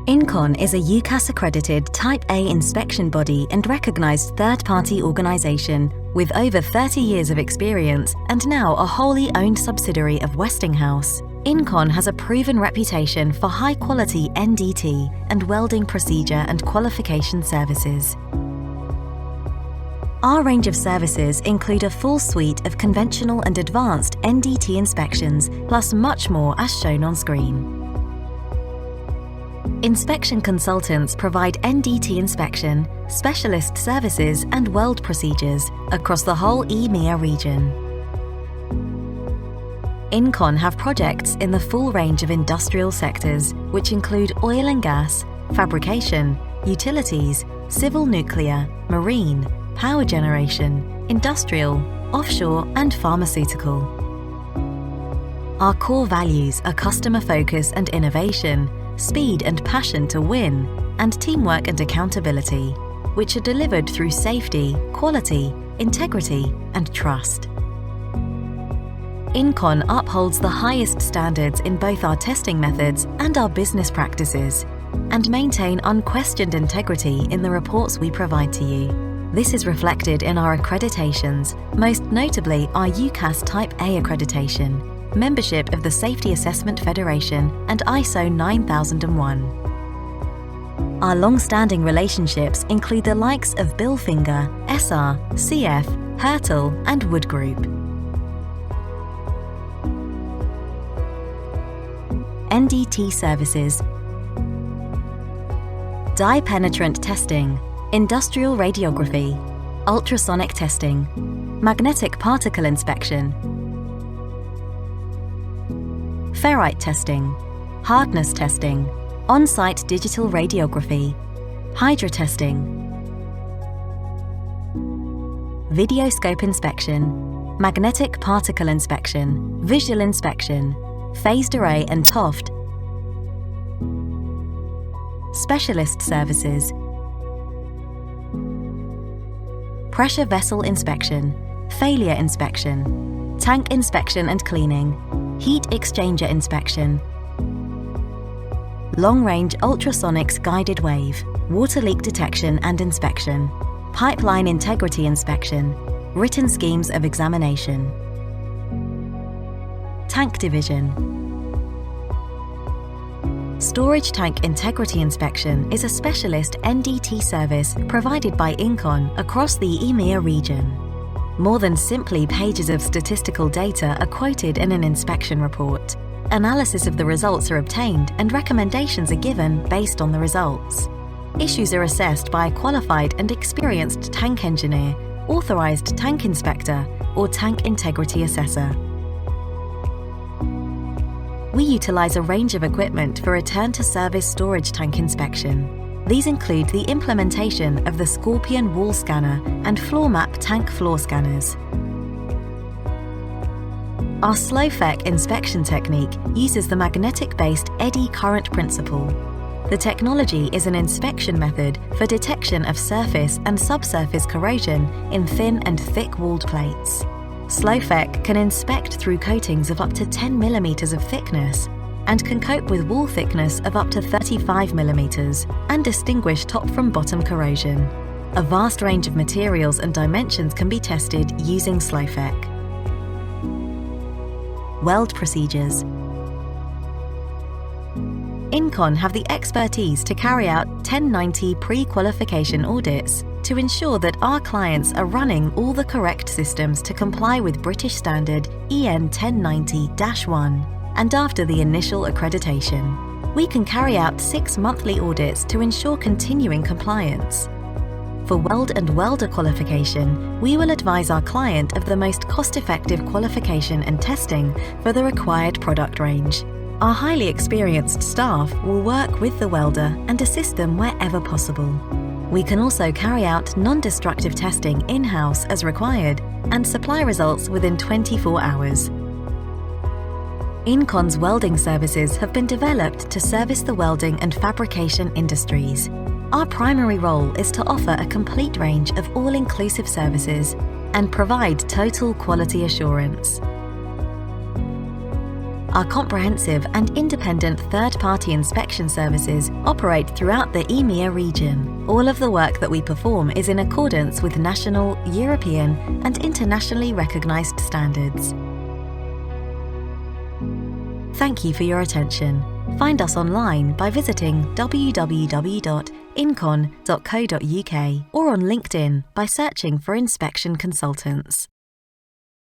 InCon is a UKAS accredited Type A inspection body and recognised third-party organisation with over 30 years of experience and now a wholly owned subsidiary of Westinghouse. InCon has a proven reputation for high-quality NDT and welding procedure and qualification services. Our range of services include a full suite of conventional and advanced NDT inspections, plus much more as shown on screen. Inspection consultants provide NDT inspection, specialist services and weld procedures across the whole EMEA region. InCon have projects in the full range of industrial sectors, which include oil and gas, fabrication, utilities, civil nuclear, marine, power generation, industrial, offshore and pharmaceutical. Our core values are customer focus and innovation, speed and passion to win, and teamwork and accountability, which are delivered through safety, quality, integrity, and trust. InCon upholds the highest standards in both our testing methods and our business practices, and maintain unquestioned integrity in the reports we provide to you. This is reflected in our accreditations, most notably our UKAS Type A accreditation, membership of the Safety Assessment Federation and ISO 9001. Our long-standing relationships include the likes of Bilfinger, SR, CF, Hertel and Wood Group. NDT services: dye penetrant testing, industrial radiography, ultrasonic testing, magnetic particle inspection, ferrite testing, hardness testing, on-site digital radiography, hydra testing, videoscope inspection, magnetic particle inspection, visual inspection, phased array and TOFT, specialist services, pressure vessel inspection, failure inspection, tank inspection and cleaning, heat exchanger inspection, long-range ultrasonics guided wave, water leak detection and inspection, pipeline integrity inspection, written schemes of examination. Tank division. Storage tank integrity inspection is a specialist NDT service provided by InCon across the EMEA region. More than simply pages of statistical data are quoted in an inspection report. Analysis of the results are obtained and recommendations are given based on the results. Issues are assessed by a qualified and experienced tank engineer, authorized tank inspector, or tank integrity assessor. We utilize a range of equipment for return-to-service storage tank inspection. These include the implementation of the Scorpion wall scanner and floor map tank floor scanners. Our SlowFEC inspection technique uses the magnetic-based eddy current principle. The technology is an inspection method for detection of surface and subsurface corrosion in thin and thick-walled plates. SlowFEC can inspect through coatings of up to 10 mm of thickness and can cope with wall thickness of up to 35 mm and distinguish top from bottom corrosion. A vast range of materials and dimensions can be tested using SlowFEC. Weld procedures. InCon have the expertise to carry out 1090 pre-qualification audits to ensure that our clients are running all the correct systems to comply with British Standard EN 1090-1. And after the initial accreditation, we can carry out 6 monthly audits to ensure continuing compliance. For weld and welder qualification, we will advise our client of the most cost-effective qualification and testing for the required product range. Our highly experienced staff will work with the welder and assist them wherever possible. We can also carry out non-destructive testing in-house as required and supply results within 24 hours. InCon's welding services have been developed to service the welding and fabrication industries. Our primary role is to offer a complete range of all-inclusive services and provide total quality assurance. Our comprehensive and independent third-party inspection services operate throughout the EMEA region. All of the work that we perform is in accordance with national, European, and internationally recognized standards. Thank you for your attention. Find us online by visiting www.incon.co.uk or on LinkedIn by searching for Inspection Consultants.